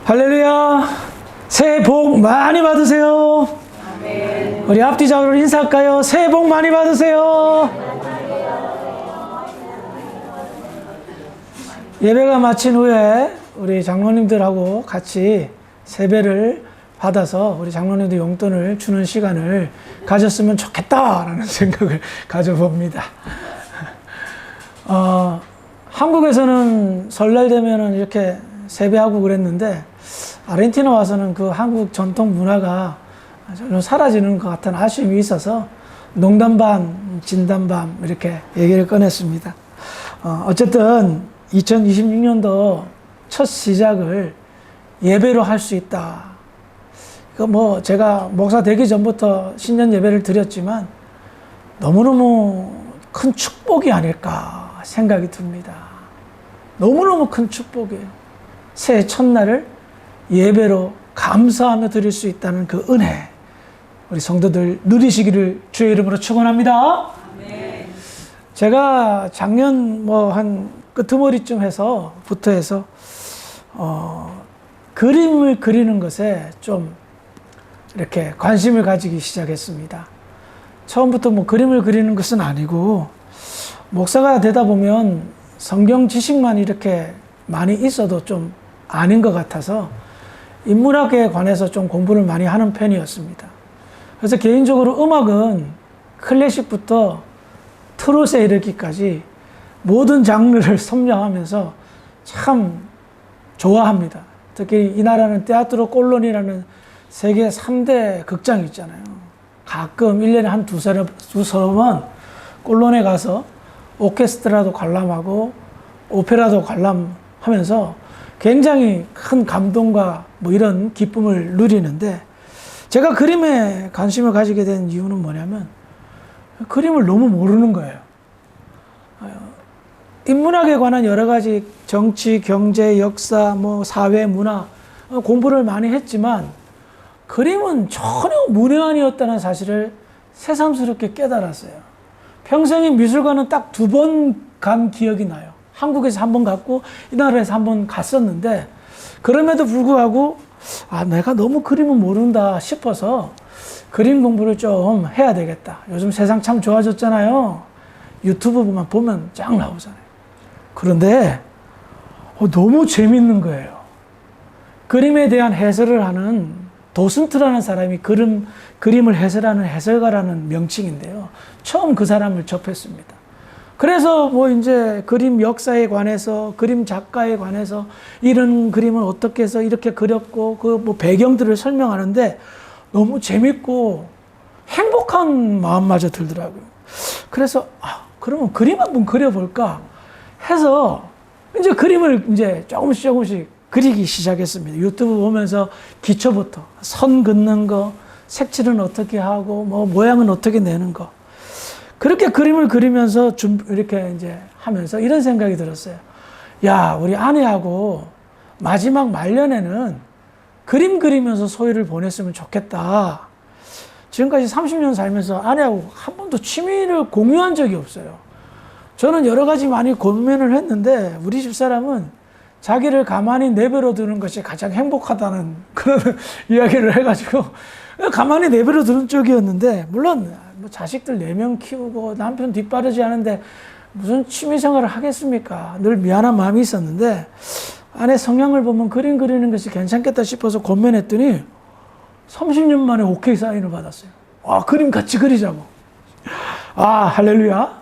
할렐루야. 새해 복 많이 받으세요. 아멘. 우리 앞뒤적으로 인사할까요? 새해 복 많이 받으세요. 예배가 마친 후에 우리 장로님들하고 같이 세배를 받아서 우리 장로님들 용돈을 주는 시간을 가졌으면 좋겠다라는 생각을 가져봅니다. 한국에서는 설날 되면은 이렇게 세배하고 그랬는데 아르헨티나 와서는 그 한국 전통 문화가 좀 사라지는 것 같은 아쉬움이 있어서 농담 반 진담 반 이렇게 얘기를 꺼냈습니다. 어쨌든 2026년도 첫 시작을 예배로 할 수 있다. 이거 뭐 제가 목사 되기 전부터 신년 예배를 드렸지만 너무너무 큰 축복이 아닐까 생각이 듭니다. 너무너무 큰 축복이에요. 새해 첫날을 예배로 감사하며 드릴 수 있다는 그 은혜, 우리 성도들 누리시기를 주의 이름으로 축원합니다. 네. 제가 작년 한 끄트머리쯤 부터 해서 그림을 그리는 것에 좀 이렇게 관심을 가지기 시작했습니다. 처음부터 그림을 그리는 것은 아니고, 목사가 되다 보면 성경 지식만 이렇게 많이 있어도 좀 아닌 것 같아서 인문학에 관해서 좀 공부를 많이 하는 편이었습니다. 그래서 개인적으로 음악은 클래식부터 트롯에 이르기까지 모든 장르를 섭렵하면서 참 좋아합니다. 특히 이 나라는 테아트로 콜론이라는 세계 3대 극장이 있잖아요. 가끔 1년에 한 두서너 번 콜론에 가서 오케스트라도 관람하고 오페라도 관람하면서 굉장히 큰 감동과 이런 기쁨을 누리는데, 제가 그림에 관심을 가지게 된 이유는 뭐냐면 그림을 너무 모르는 거예요. 인문학에 관한 여러 가지 정치, 경제, 역사, 사회, 문화 공부를 많이 했지만 그림은 전혀 문외한이었다는 사실을 새삼스럽게 깨달았어요. 평생에 미술관은 딱 2번 간 기억이 나요. 한국에서 1번 갔고 이 나라에서 1번 갔었는데, 그럼에도 불구하고 내가 너무 그림을 모른다 싶어서 그림 공부를 좀 해야 되겠다. 요즘 세상 참 좋아졌잖아요. 유튜브만 보면 쫙 나오잖아요. 그런데 너무 재밌는 거예요. 그림에 대한 해설을 하는 도슨트라는 사람이 그림을 해설하는 해설가라는 명칭인데요. 처음 그 사람을 접했습니다. 그래서 이제 그림 역사에 관해서, 그림 작가에 관해서 이런 그림을 어떻게 해서 이렇게 그렸고 그 배경들을 설명하는데 너무 재밌고 행복한 마음마저 들더라고요. 그래서 그러면 그림 한번 그려볼까 해서 이제 그림을 이제 조금씩 그리기 시작했습니다. 유튜브 보면서 기초부터 선 긋는 거, 색칠은 어떻게 하고 모양은 어떻게 내는 거, 그렇게 그림을 그리면서 이렇게 이제 하면서 이런 생각이 들었어요. 야, 우리 아내하고 마지막 말년에는 그림 그리면서 소위를 보냈으면 좋겠다. 지금까지 30년 살면서 아내하고 한 번도 취미를 공유한 적이 없어요. 저는 여러 가지 많이 고민을 했는데 우리 집사람은 자기를 가만히 내버려 두는 것이 가장 행복하다는 그런 이야기를 해가지고 가만히 내버려 두는 쪽이었는데, 물론 자식들 4명 키우고 남편 뒷바라지 하는데 무슨 취미생활을 하겠습니까? 늘 미안한 마음이 있었는데 아내 성향을 보면 그림 그리는 것이 괜찮겠다 싶어서 고민했더니 30년 만에 오케이 사인을 받았어요. 그림 같이 그리자고. 할렐루야.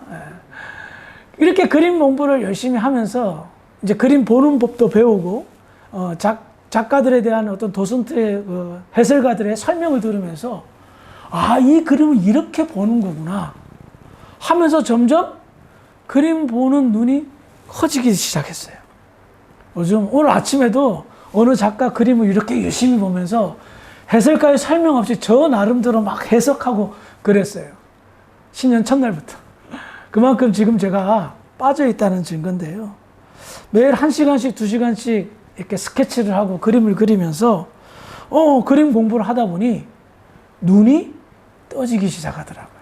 이렇게 그림 공부를 열심히 하면서 이제 그림 보는 법도 배우고 작가들에 대한 어떤 도슨트의 해설가들의 설명을 들으면서 이 그림은 이렇게 보는 거구나 하면서 점점 그림 보는 눈이 커지기 시작했어요. 요즘 오늘 아침에도 어느 작가 그림을 이렇게 열심히 보면서 해설가의 설명 없이 저 나름대로 막 해석하고 그랬어요. 신년 첫날부터. 그만큼 지금 제가 빠져 있다는 증거인데요. 매일 1시간씩 2시간씩 이렇게 스케치를 하고 그림을 그리면서 그림 공부를 하다 보니 눈이 떠지기 시작하더라고요.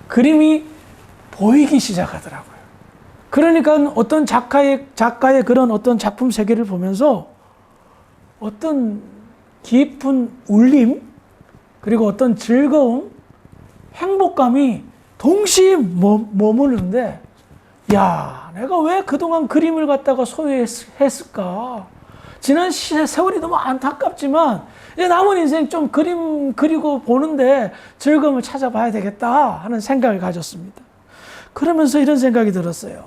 그림이 보이기 시작하더라고요. 그러니까 어떤 작가의 그런 어떤 작품 세계를 보면서 어떤 깊은 울림, 그리고 어떤 즐거움, 행복감이 동시에 머무르는데, 야, 내가 왜 그동안 그림을 갖다가 소유했을까? 지난 세월이 너무 안타깝지만, 이제 남은 인생 좀 그림 그리고 보는데 즐거움을 찾아봐야 되겠다 하는 생각을 가졌습니다. 그러면서 이런 생각이 들었어요.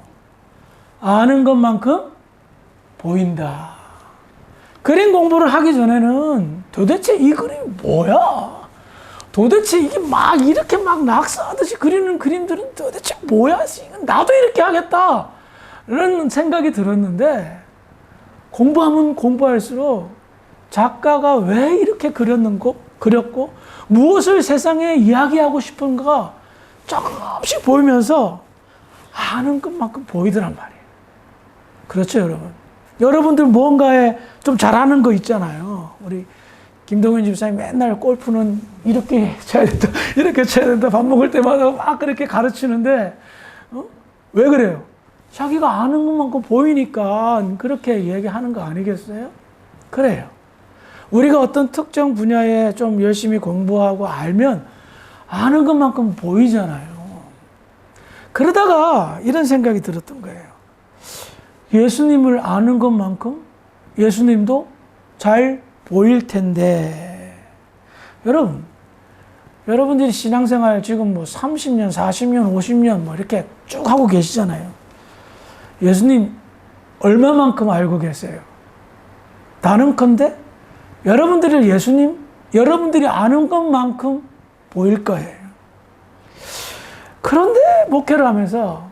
아는 것만큼 보인다. 그림 공부를 하기 전에는 도대체 이 그림이 뭐야? 도대체 이게 막 이렇게 막 낙서하듯이 그리는 그림들은 도대체 뭐야? 나도 이렇게 하겠다. 이런 생각이 들었는데, 공부하면 공부할수록 작가가 왜 이렇게 그렸고, 무엇을 세상에 이야기하고 싶은가 조금씩 보이면서 아는 것만큼 보이더란 말이에요. 그렇죠, 여러분? 여러분들 뭔가에 좀 잘하는 거 있잖아요. 우리 김동현 집사님 맨날 골프는 이렇게 쳐야 된다, 이렇게 쳐야 된다, 밥 먹을 때마다 막 그렇게 가르치는데, 왜 그래요? 자기가 아는 것만큼 보이니까 그렇게 얘기하는 거 아니겠어요? 그래요. 우리가 어떤 특정 분야에 좀 열심히 공부하고 알면 아는 것만큼 보이잖아요. 그러다가 이런 생각이 들었던 거예요. 예수님을 아는 것만큼 예수님도 잘 보일 텐데. 여러분들이 신앙생활 지금 뭐 30년, 40년, 50년 뭐 이렇게 쭉 하고 계시잖아요. 예수님 얼마만큼 알고 계세요? 단언컨대 여러분들이 예수님, 여러분들이 아는 것만큼 보일 거예요. 그런데 목회를 하면서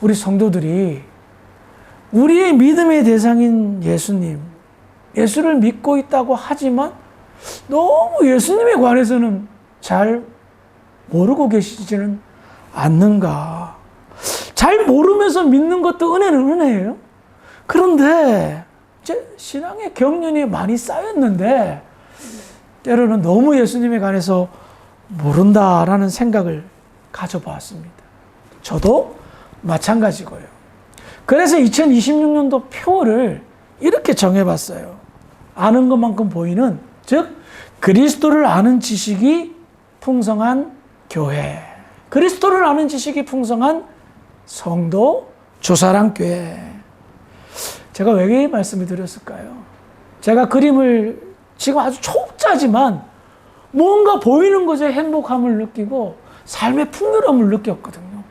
우리 성도들이 우리의 믿음의 대상인 예수님, 예수를 믿고 있다고 하지만 너무 예수님에 관해서는 잘 모르고 계시지는 않는가. 잘 모르면서 믿는 것도 은혜는 은혜예요. 그런데 제 신앙의 경륜이 많이 쌓였는데 때로는 너무 예수님에 관해서 모른다라는 생각을 가져보았습니다. 저도 마찬가지고요. 그래서 2026년도 표를 이렇게 정해봤어요. 아는 것만큼 보이는, 즉 그리스도를 아는 지식이 풍성한 교회, 그리스도를 아는 지식이 풍성한 성도, 주사랑교회. 제가 왜 이 말씀을 드렸을까요? 제가 그림을 지금 아주 초짜지만 뭔가 보이는 것에 행복함을 느끼고 삶의 풍요로움을 느꼈거든요.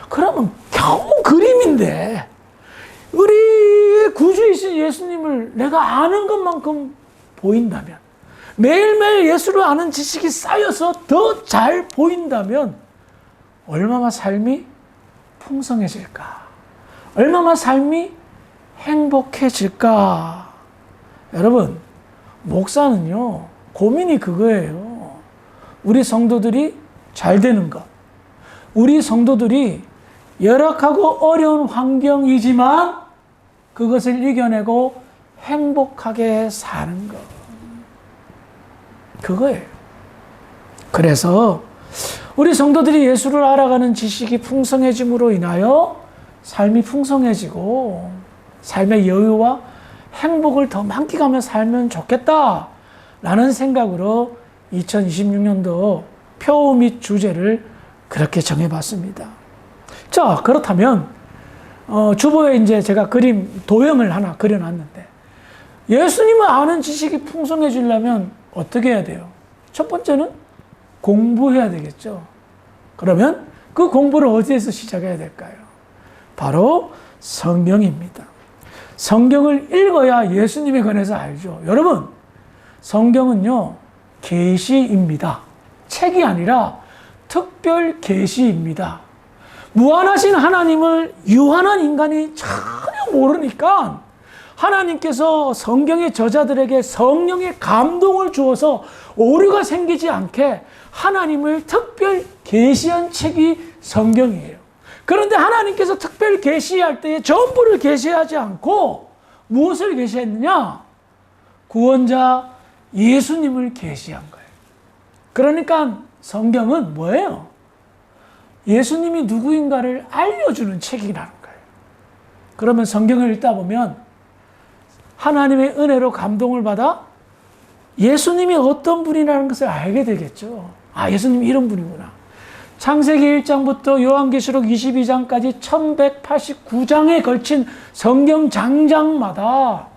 그러면 겨우 그림인데 우리의 구주이신 예수님을 내가 아는 것만큼 보인다면, 매일매일 예수를 아는 지식이 쌓여서 더 잘 보인다면 얼마나 삶이 풍성해질까? 얼마나 삶이 행복해질까? 여러분, 목사는요, 고민이 그거예요. 우리 성도들이 잘 되는 것. 우리 성도들이 열악하고 어려운 환경이지만 그것을 이겨내고 행복하게 사는 것. 그거예요. 그래서 우리 성도들이 예수를 알아가는 지식이 풍성해짐으로 인하여 삶이 풍성해지고 삶의 여유와 행복을 더 만끽하며 살면 좋겠다라는 생각으로 2026년도 표 및 주제를 그렇게 정해봤습니다. 자, 그렇다면 주보에 이제 제가 도형을 하나 그려놨는데, 예수님을 아는 지식이 풍성해지려면 어떻게 해야 돼요? 첫 번째는 공부해야 되겠죠. 그러면 그 공부를 어디에서 시작해야 될까요? 바로 성경입니다. 성경을 읽어야 예수님에 관해서 알죠. 여러분, 성경은요, 계시입니다. 책이 아니라 특별 계시입니다. 무한하신 하나님을 유한한 인간이 전혀 모르니까 하나님께서 성경의 저자들에게 성령의 감동을 주어서 오류가 생기지 않게 하나님을 특별 계시한 책이 성경이에요. 그런데 하나님께서 특별 계시할 때에 전부를 계시하지 않고 무엇을 계시했느냐? 구원자 예수님을 계시한 거예요. 그러니까 성경은 뭐예요? 예수님이 누구인가를 알려주는 책이라는 거예요. 그러면 성경을 읽다 보면 하나님의 은혜로 감동을 받아 예수님이 어떤 분이라는 것을 알게 되겠죠. 아, 예수님이 이런 분이구나. 창세기 1장부터 요한계시록 22장까지 1189장에 걸친 성경 장장마다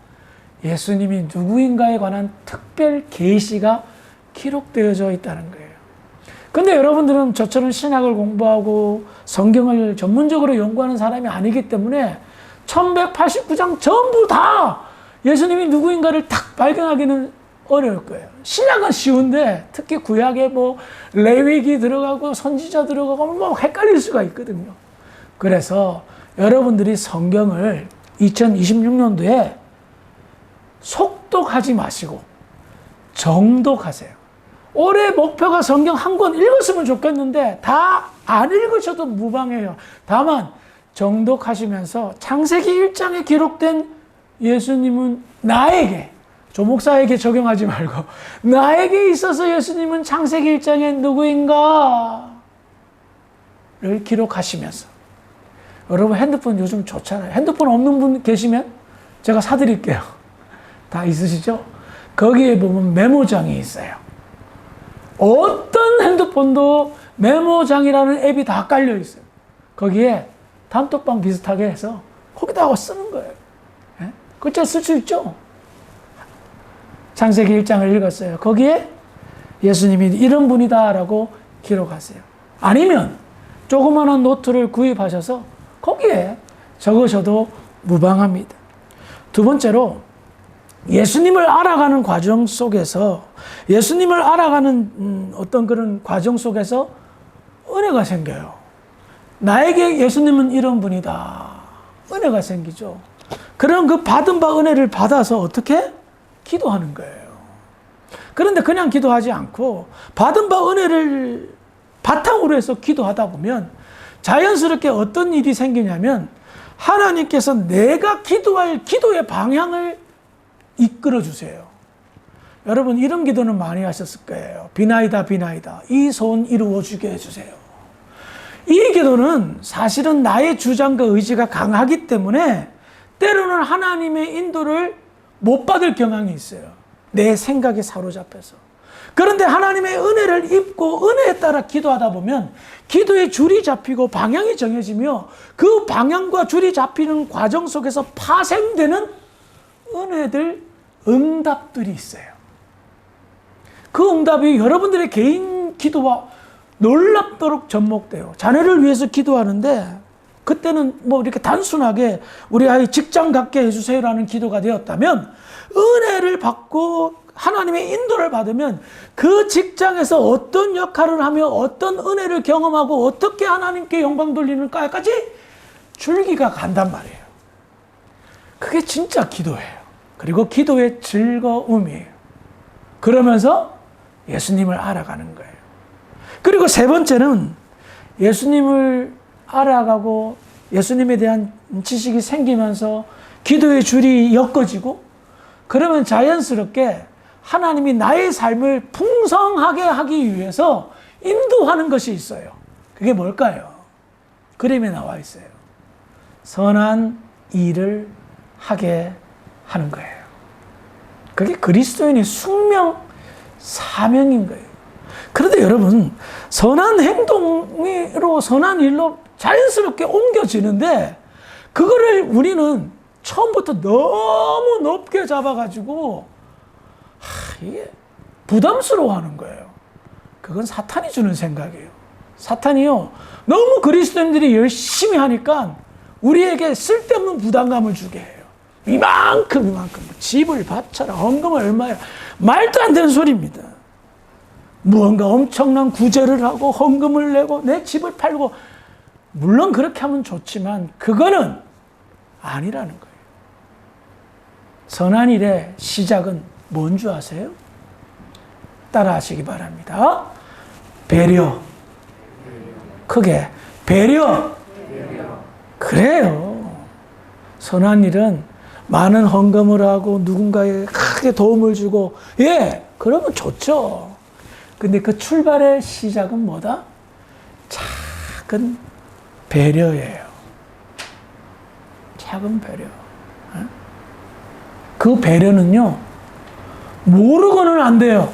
예수님이 누구인가에 관한 특별 계시가 기록되어져 있다는 거예요. 근데 여러분들은 저처럼 신학을 공부하고 성경을 전문적으로 연구하는 사람이 아니기 때문에 1189장 전부 다 예수님이 누구인가를 딱 발견하기는 어려울 거예요. 신약은 쉬운데 특히 구약에 뭐 레위기 들어가고 선지자 들어가고 뭐 헷갈릴 수가 있거든요. 그래서 여러분들이 성경을 2026년도에 속독하지 마시고 정독하세요. 올해 목표가 성경 한 권 읽었으면 좋겠는데 다 안 읽으셔도 무방해요. 다만 정독하시면서 창세기 1장에 기록된 예수님은 나에게, 조목사에게 적용하지 말고 나에게 있어서 예수님은 창세기 1장에 누구인가를 기록하시면서, 여러분 핸드폰 요즘 좋잖아요. 핸드폰 없는 분 계시면 제가 사드릴게요. 다 있으시죠? 거기에 보면 메모장이 있어요. 어떤 핸드폰도 메모장이라는 앱이 다 깔려 있어요. 거기에 단톡방 비슷하게 해서 거기다가 쓰는 거예요. 예? 글자 쓸 수 있죠? 창세기 1장을 읽었어요. 거기에 예수님이 이런 분이다라고 기록하세요. 아니면 조그마한 노트를 구입하셔서 거기에 적으셔도 무방합니다. 두 번째로, 예수님을 알아가는 과정 속에서, 예수님을 알아가는 어떤 그런 과정 속에서 은혜가 생겨요. 나에게 예수님은 이런 분이다. 은혜가 생기죠. 그럼 그 받은 바 은혜를 받아서 어떻게? 기도하는 거예요. 그런데 그냥 기도하지 않고 받은 바 은혜를 바탕으로 해서 기도하다 보면 자연스럽게 어떤 일이 생기냐면 하나님께서 내가 기도할 기도의 방향을 이끌어 주세요. 여러분 이런 기도는 많이 하셨을 거예요. 비나이다 비나이다, 이 소원 이루어주게 해주세요. 이 기도는 사실은 나의 주장과 의지가 강하기 때문에 때로는 하나님의 인도를 못 받을 경향이 있어요. 내 생각에 사로잡혀서. 그런데 하나님의 은혜를 입고 은혜에 따라 기도하다 보면 기도의 줄이 잡히고 방향이 정해지며 그 방향과 줄이 잡히는 과정 속에서 파생되는 은혜들, 응답들이 있어요. 그 응답이 여러분들의 개인 기도와 놀랍도록 접목돼요. 자녀를 위해서 기도하는데 그때는 뭐 이렇게 단순하게 우리 아이 직장 갖게 해주세요라는 기도가 되었다면, 은혜를 받고 하나님의 인도를 받으면 그 직장에서 어떤 역할을 하며 어떤 은혜를 경험하고 어떻게 하나님께 영광 돌리는가까지 줄기가 간단 말이에요. 그게 진짜 기도예요. 그리고 기도의 즐거움이에요. 그러면서 예수님을 알아가는 거예요. 그리고 세 번째는 예수님을 알아가고 예수님에 대한 지식이 생기면서 기도의 줄이 엮어지고, 그러면 자연스럽게 하나님이 나의 삶을 풍성하게 하기 위해서 인도하는 것이 있어요. 그게 뭘까요? 그림에 나와 있어요. 선한 일을 하게 하는 거예요. 그게 그리스도인의 숙명, 사명인 거예요. 그런데 여러분, 선한 행동으로, 선한 일로 자연스럽게 옮겨지는데 그거를 우리는 처음부터 너무 높게 잡아가지고 이게 부담스러워하는 거예요. 그건 사탄이 주는 생각이에요. 사탄이요, 너무 그리스도인들이 열심히 하니까 우리에게 쓸데없는 부담감을 주게 해요. 이만큼 집을 바쳐라, 헌금을 얼마야, 말도 안 되는 소리입니다. 무언가 엄청난 구제를 하고 헌금을 내고 내 집을 팔고, 물론 그렇게 하면 좋지만 그거는 아니라는 거예요. 선한 일의 시작은 뭔 줄 아세요? 따라 하시기 바랍니다. 배려. 크게 배려. 그래요. 선한 일은 많은 헌금을 하고 누군가에게 크게 도움을 주고, 예, 그러면 좋죠. 근데 그 출발의 시작은 뭐다? 작은 배려예요. 작은 배려. 그 배려는요, 모르고는 안 돼요.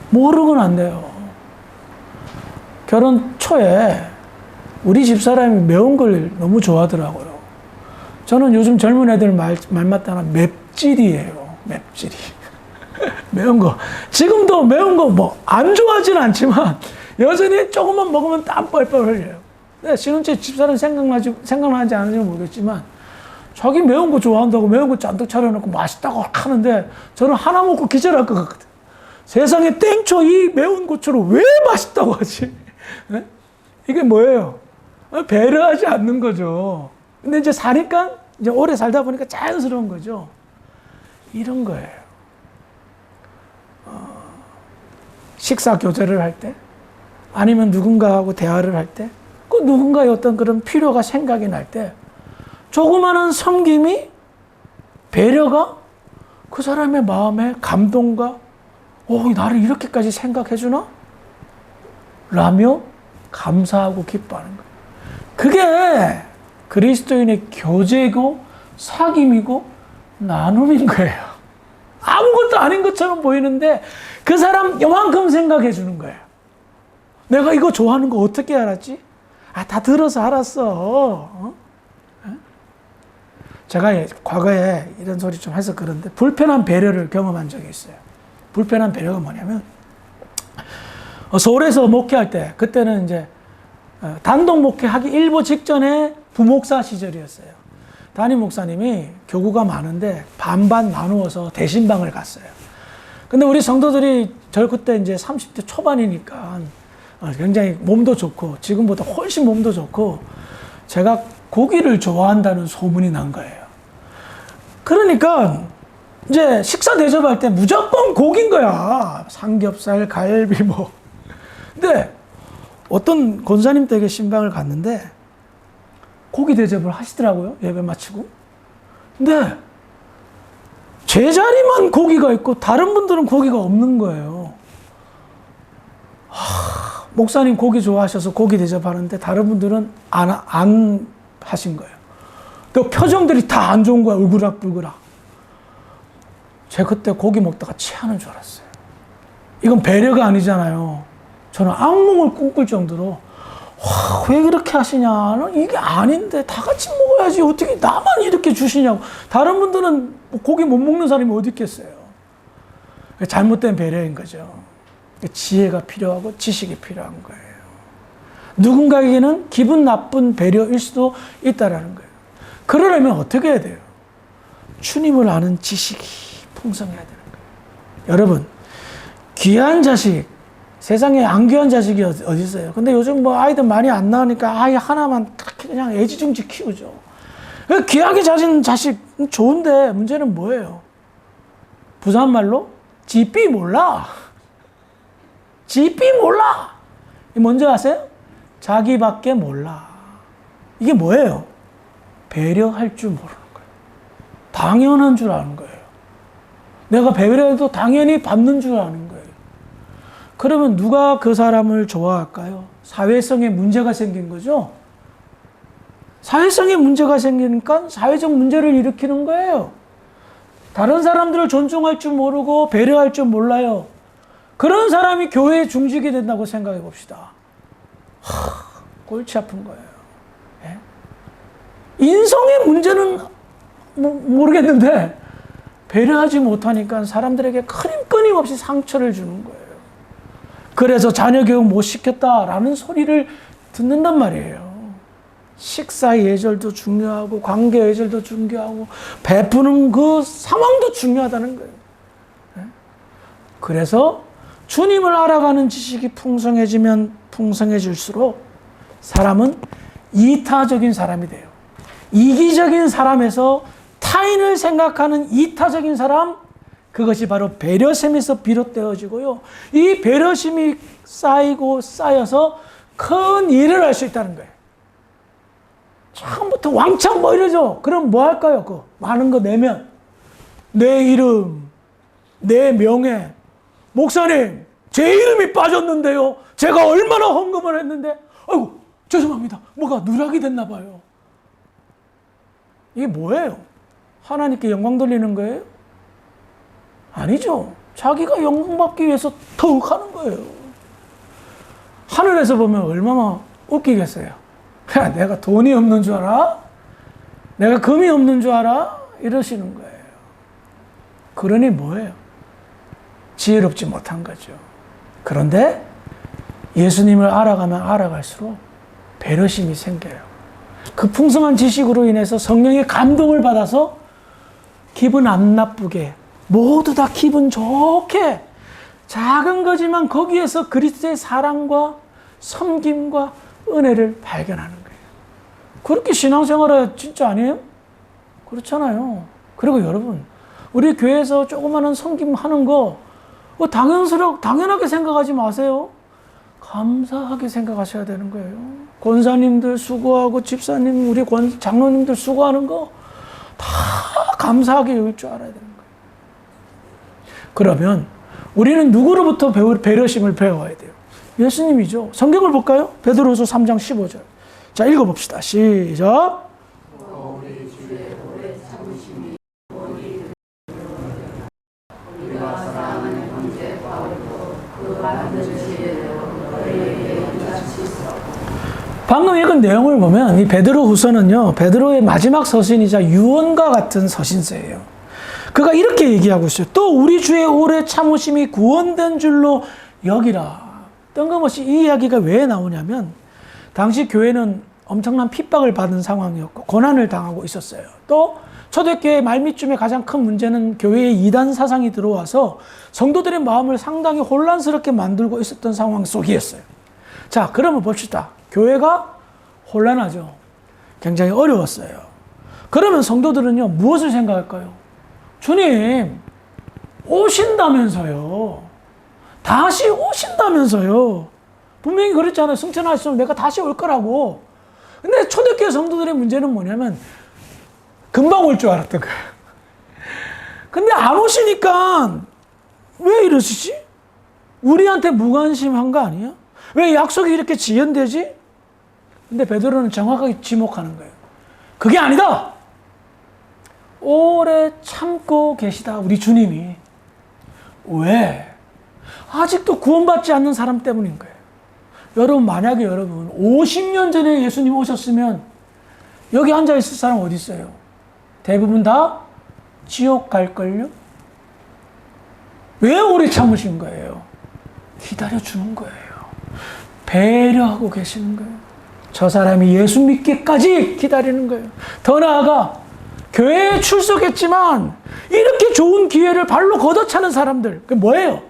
모르고는 안 돼요. 결혼 초에 우리 집사람이 매운 걸 너무 좋아하더라고요. 저는 요즘 젊은 애들 말 맞다나 맵찔이에요. 맵찔이. 매운 거. 지금도 매운 거 뭐 안 좋아하진 않지만 여전히 조금만 먹으면 땀 뻘뻘 흘려요. 네, 지금째 집사람 생각나지 않은지 모르겠지만 자기 매운 거 좋아한다고 매운 거 잔뜩 차려놓고 맛있다고 하는데 저는 하나 먹고 기절할 것 같거든. 세상에 땡초 이 매운 고추를 왜 맛있다고 하지? 네? 이게 뭐예요? 배려하지 않는 거죠. 근데 이제 사니까 이제 오래 살다 보니까 자연스러운 거죠. 이런 거예요. 식사 교제를 할 때, 아니면 누군가하고 대화를 할 때, 그 누군가의 어떤 그런 필요가 생각이 날 때, 조그마한 섬김이, 배려가 그 사람의 마음에 감동과, 나를 이렇게까지 생각해주나? 라며 감사하고 기뻐하는 거예요. 그게 그리스도인의 교제고, 사귐이고, 나눔인 거예요. 아무것도 아닌 것처럼 보이는데 그 사람 요만큼 생각해 주는 거예요. 내가 이거 좋아하는 거 어떻게 알았지? 다 들어서 알았어. 제가 과거에 이런 소리 좀 해서 그런데 불편한 배려를 경험한 적이 있어요. 불편한 배려가 뭐냐면 서울에서 목회할 때 그때는 이제 단독 목회하기 일보 직전에 부목사 시절이었어요. 담임 목사님이 교구가 많은데 반반 나누어서 대신방을 갔어요. 근데 우리 성도들이 저 그때 이제 30대 초반이니까 굉장히 몸도 좋고 지금보다 훨씬 몸도 좋고 제가 고기를 좋아한다는 소문이 난 거예요. 그러니까 이제 식사 대접할 때 무조건 고기인 거야. 삼겹살, 갈비 뭐. 근데 어떤 권사님 댁에 신방을 갔는데 고기 대접을 하시더라고요. 예배 마치고. 근데 제 자리만 고기가 있고 다른 분들은 고기가 없는 거예요. 목사님 고기 좋아하셔서 고기 대접하는데 다른 분들은 안 하신 거예요. 또 표정들이 다 안 좋은 거야. 울그락불그락. 제가 그때 고기 먹다가 체하는 줄 알았어요. 이건 배려가 아니잖아요. 저는 악몽을 꿈꿀 정도로 왜 이렇게 하시냐? 이게 아닌데 다 같이 먹어야지. 어떻게 나만 이렇게 주시냐고. 다른 분들은 고기 못 먹는 사람이 어디 있겠어요. 잘못된 배려인 거죠. 지혜가 필요하고 지식이 필요한 거예요. 누군가에게는 기분 나쁜 배려일 수도 있다라는 거예요. 그러려면 어떻게 해야 돼요? 주님을 아는 지식이 풍성해야 되는 거예요. 여러분, 귀한 자식, 세상에 안 귀한 자식이 어디 있어요? 근데 요즘 뭐 아이들 많이 안 나오니까 아이 하나만 그냥 애지중지 키우죠. 귀하게 자진 자식 좋은데 문제는 뭐예요? 부산말로 지삐 몰라. 지삐 몰라. 뭔지 아세요? 자기밖에 몰라. 이게 뭐예요? 배려할 줄 모르는 거예요. 당연한 줄 아는 거예요. 내가 배려해도 당연히 받는 줄 아는 거예요. 그러면 누가 그 사람을 좋아할까요? 사회성에 문제가 생긴 거죠? 사회성에 문제가 생기니까 사회적 문제를 일으키는 거예요. 다른 사람들을 존중할 줄 모르고 배려할 줄 몰라요. 그런 사람이 교회에 중직이 된다고 생각해 봅시다. 골치 아픈 거예요. 예? 인성의 문제는 모르겠는데 배려하지 못하니까 사람들에게 끊임없이 상처를 주는 거예요. 그래서 자녀 교육 못 시켰다라는 소리를 듣는단 말이에요. 식사 예절도 중요하고 관계 예절도 중요하고 베푸는 그 상황도 중요하다는 거예요. 그래서 주님을 알아가는 지식이 풍성해지면 풍성해질수록 사람은 이타적인 사람이 돼요. 이기적인 사람에서 타인을 생각하는 이타적인 사람, 그것이 바로 배려심에서 비롯되어지고요. 이 배려심이 쌓이고 쌓여서 큰 일을 할 수 있다는 거예요. 처음부터 왕창 뭐 이러죠. 그럼 뭐 할까요? 그 많은 거 내면 내 이름, 내 명예, 목사님 제 이름이 빠졌는데요. 제가 얼마나 헌금을 했는데 아이고 죄송합니다. 뭐가 누락이 됐나 봐요. 이게 뭐예요? 하나님께 영광 돌리는 거예요? 아니죠. 자기가 영광 받기 위해서 더욱 하는 거예요. 하늘에서 보면 얼마나 웃기겠어요. 야, 내가 돈이 없는 줄 알아? 내가 금이 없는 줄 알아? 이러시는 거예요. 그러니 뭐예요? 지혜롭지 못한 거죠. 그런데 예수님을 알아가면 알아갈수록 배려심이 생겨요. 그 풍성한 지식으로 인해서 성령의 감동을 받아서 기분 안 나쁘게 모두 다 기분 좋게 작은 거지만 거기에서 그리스도의 사랑과 섬김과 은혜를 발견하는 거예요. 그렇게 신앙생활에 진짜 아니에요? 그렇잖아요. 그리고 여러분, 우리 교회에서 조그마한 섬김하는 거 당연하게 생각하지 마세요. 감사하게 생각하셔야 되는 거예요. 권사님들 수고하고 집사님, 우리 장로님들 수고하는 거 다 감사하게 여길 줄 알아야 되는 거예요. 그러면 우리는 누구로부터 배려심을 배워야 돼요? 예수님이죠. 성경을 볼까요? 베드로후서 3장 15절. 자, 읽어봅시다. 시작. 방금 읽은 내용을 보면 이 베드로후서는요, 베드로의 마지막 서신이자 유언과 같은 서신서예요. 그가 이렇게 얘기하고 있어요. 또 우리 주의 오래 참으심이 구원된 줄로 여기라. 뜬금없이 이 이야기가 왜 나오냐면 당시 교회는 엄청난 핍박을 받은 상황이었고 고난을 당하고 있었어요. 또 초대교회 말미쯤에 가장 큰 문제는 교회의 이단 사상이 들어와서 성도들의 마음을 상당히 혼란스럽게 만들고 있었던 상황 속이었어요. 자, 그러면 봅시다. 교회가 혼란하죠. 굉장히 어려웠어요. 그러면 성도들은요, 무엇을 생각할까요? 주님, 오신다면서요. 다시 오신다면서요. 분명히 그랬잖아요. 승천하시면 내가 다시 올 거라고. 근데 초대교회 성도들의 문제는 뭐냐면 금방 올 줄 알았던 거예요. 근데 안 오시니까 왜 이러시지? 우리한테 무관심한 거 아니야? 왜 약속이 이렇게 지연되지? 근데 베드로는 정확하게 지목하는 거예요. 그게 아니다. 오래 참고 계시다, 우리 주님이. 왜? 아직도 구원받지 않는 사람 때문인 거예요. 여러분, 만약에 여러분 50년 전에 예수님 오셨으면 여기 앉아있을 사람 어디 있어요? 대부분 다 지옥 갈걸요? 왜 오래 참으신 거예요? 기다려주는 거예요. 배려하고 계시는 거예요. 저 사람이 예수 믿기까지 기다리는 거예요. 더 나아가 교회에 출석했지만 이렇게 좋은 기회를 발로 걷어차는 사람들, 그게 뭐예요?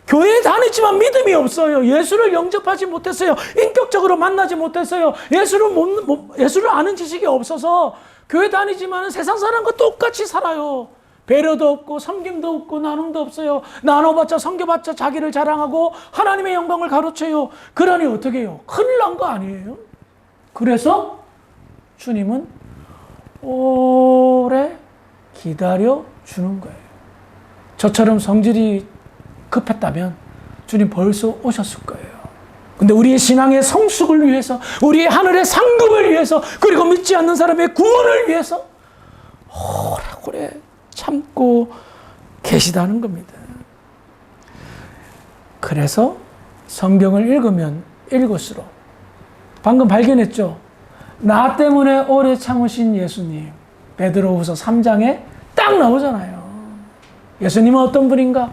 교회에 다니지만 믿음이 없어요. 예수를 영접하지 못했어요. 인격적으로 만나지 못했어요. 예수를 아는 지식이 없어서 교회 다니지만 세상 사람과 똑같이 살아요. 배려도 없고 섬김도 없고 나눔도 없어요. 나눠봤자 섬겨봤자 자기를 자랑하고 하나님의 영광을 가로채요. 그러니 어떻게 해요? 큰일 난 거 아니에요? 그래서 주님은 오래 기다려 주는 거예요. 저처럼 성질이 급했다면 주님 벌써 오셨을 거예요. 근데 우리의 신앙의 성숙을 위해서, 우리의 하늘의 상급을 위해서, 그리고 믿지 않는 사람의 구원을 위해서 오래 참고 계시다는 겁니다. 그래서 성경을 읽으면 읽을수록 방금 발견했죠? 나 때문에 오래 참으신 예수님. 베드로후서 3장에 딱 나오잖아요. 예수님은 어떤 분인가?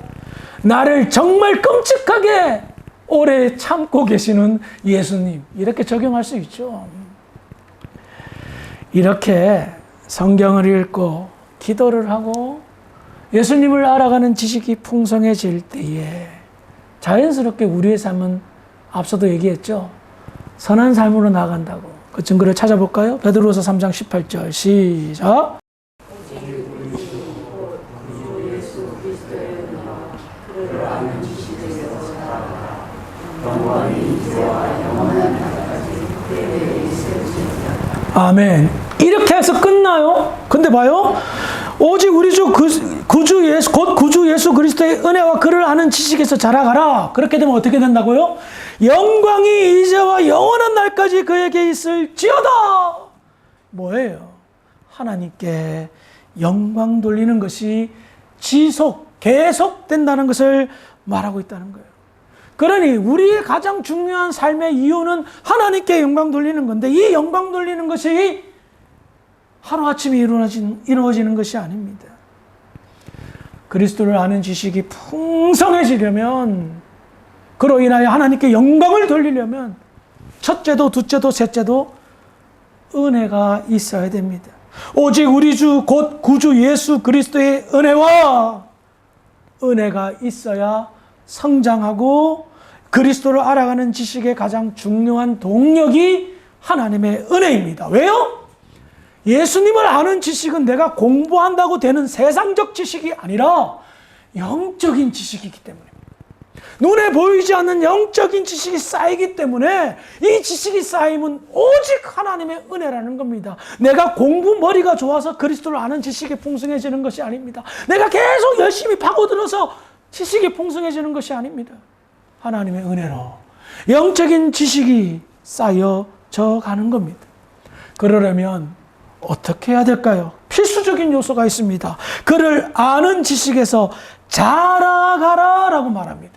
나를 정말 끔찍하게 오래 참고 계시는 예수님. 이렇게 적용할 수 있죠. 이렇게 성경을 읽고 기도를 하고 예수님을 알아가는 지식이 풍성해질 때에 자연스럽게 우리의 삶은 앞서도 얘기했죠. 선한 삶으로 나아간다고. 그 증거를 찾아볼까요? 베드로후서 3장 18절 시작. 아멘. 이렇게 해서 끝나요? 근데 봐요. 오직 우리 주 구주 예수, 곧 구주 예수 그리스도의 은혜와 그를 아는 지식에서 자라가라. 그렇게 되면 어떻게 된다고요? 영광이 이제와 영원한 날까지 그에게 있을지어다. 뭐예요? 하나님께 영광 돌리는 것이 계속된다는 것을 말하고 있다는 거예요. 그러니 우리의 가장 중요한 삶의 이유는 하나님께 영광 돌리는 건데, 이 영광 돌리는 것이 하루아침에 이루어지는 것이 아닙니다. 그리스도를 아는 지식이 풍성해지려면, 그로 인하여 하나님께 영광을 돌리려면 첫째도 둘째도 셋째도 은혜가 있어야 됩니다. 오직 우리 주 곧 구주 예수 그리스도의 은혜가 있어야 성장하고, 그리스도를 알아가는 지식의 가장 중요한 동력이 하나님의 은혜입니다. 왜요? 예수님을 아는 지식은 내가 공부한다고 되는 세상적 지식이 아니라 영적인 지식이기 때문입니다. 눈에 보이지 않는 영적인 지식이 쌓이기 때문에, 이 지식이 쌓이면 오직 하나님의 은혜라는 겁니다. 내가 머리가 좋아서 그리스도를 아는 지식이 풍성해지는 것이 아닙니다. 내가 계속 열심히 파고들어서 지식이 풍성해지는 것이 아닙니다. 하나님의 은혜로 영적인 지식이 쌓여져 가는 겁니다. 그러려면 어떻게 해야 될까요? 필수적인 요소가 있습니다. 그를 아는 지식에서 자라가라라고 말합니다.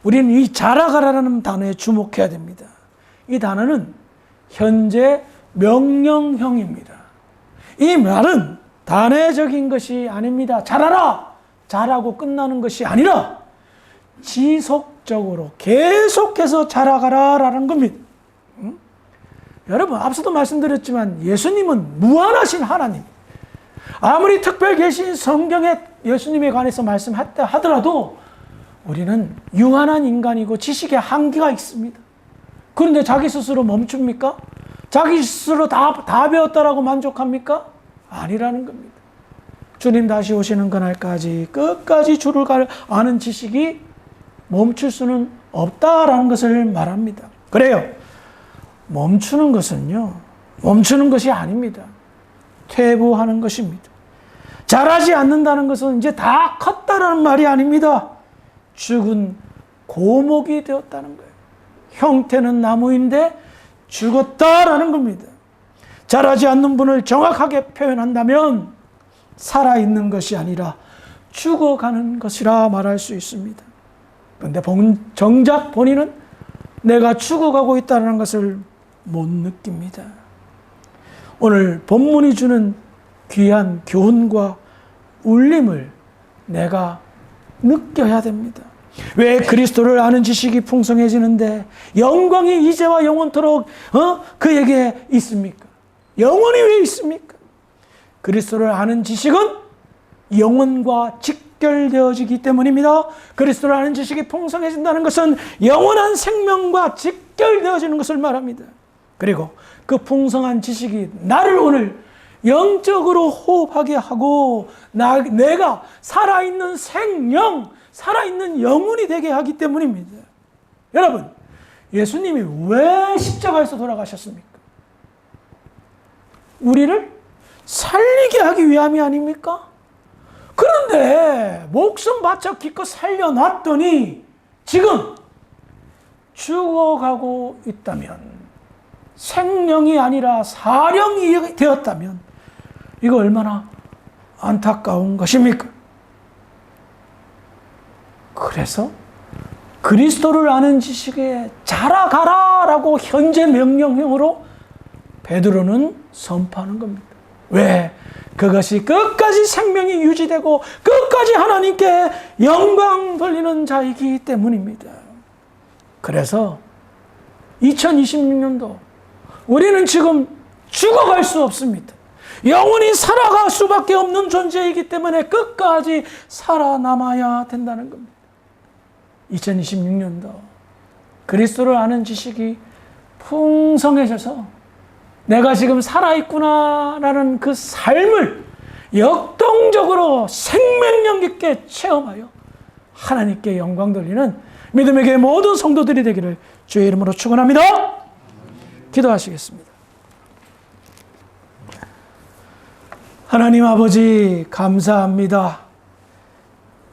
우리는 이 자라가라라는 단어에 주목해야 됩니다. 이 단어는 현재 명령형입니다. 이 말은 단회적인 것이 아닙니다. 자라라! 자라고 끝나는 것이 아니라 지속적으로 계속해서 자라가라라는 겁니다. 여러분, 앞서도 말씀드렸지만 예수님은 무한하신 하나님. 아무리 특별 계신 성경에 예수님에 관해서 말씀하더라도 우리는 유한한 인간이고 지식의 한계가 있습니다. 그런데 자기 스스로 멈춥니까? 자기 스스로 다 배웠다라고 만족합니까? 아니라는 겁니다. 주님 다시 오시는 그날까지 끝까지 주를 아는 지식이 멈출 수는 없다라는 것을 말합니다. 그래요. 멈추는 것이 아닙니다. 퇴보하는 것입니다. 자라지 않는다는 것은 이제 다 컸다라는 말이 아닙니다. 죽은 고목이 되었다는 거예요. 형태는 나무인데 죽었다라는 겁니다. 자라지 않는 분을 정확하게 표현한다면 살아있는 것이 아니라 죽어가는 것이라 말할 수 있습니다. 그런데 정작 본인은 내가 죽어가고 있다는 것을 못 느낍니다. 오늘 본문이 주는 귀한 교훈과 울림을 내가 느껴야 됩니다. 왜 그리스도를 아는 지식이 풍성해지는데 영광이 이제와 영원토록 그에게 있습니까? 영원히 왜 있습니까? 그리스도를 아는 지식은 영원과 직결되어지기 때문입니다. 그리스도를 아는 지식이 풍성해진다는 것은 영원한 생명과 직결되어지는 것을 말합니다. 그리고 그 풍성한 지식이 나를 오늘 영적으로 호흡하게 하고 내가 살아있는 생명, 살아있는 영혼이 되게 하기 때문입니다. 여러분, 예수님이 왜 십자가에서 돌아가셨습니까? 우리를 살리게 하기 위함이 아닙니까? 그런데 목숨 바쳐 기껏 살려놨더니 지금 죽어가고 있다면, 생명이 아니라 사령이 되었다면 이거 얼마나 안타까운 것입니까? 그래서 그리스도를 아는 지식에 자라가라라고 현재 명령형으로 베드로는 선포하는 겁니다. 왜? 그것이 끝까지 생명이 유지되고 끝까지 하나님께 영광 돌리는 자이기 때문입니다. 그래서 2026년도 우리는 지금 죽어갈 수 없습니다. 영원히 살아갈 수밖에 없는 존재이기 때문에 끝까지 살아남아야 된다는 겁니다. 2026년도 그리스도를 아는 지식이 풍성해져서 내가 지금 살아있구나라는 그 삶을 역동적으로 생명력 있게 체험하여 하나님께 영광 돌리는 믿음의 교회 모든 성도들이 되기를 주의 이름으로 축원합니다. 기도하시겠습니다. 하나님 아버지 감사합니다.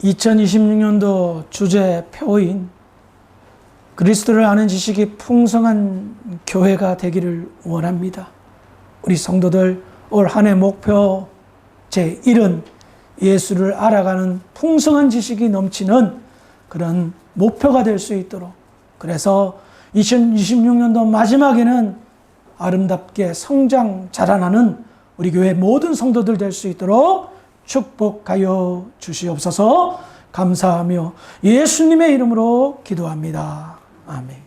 2026년도 주제표인 그리스도를 아는 지식이 풍성한 교회가 되기를 원합니다. 우리 성도들 올 한 해 목표 제1은 예수를 알아가는 풍성한 지식이 넘치는 그런 목표가 될 수 있도록, 그래서 2026년도 마지막에는 아름답게 성장 자라나는 우리 교회 모든 성도들 될 수 있도록 축복하여 주시옵소서. 감사하며 예수님의 이름으로 기도합니다. 아멘.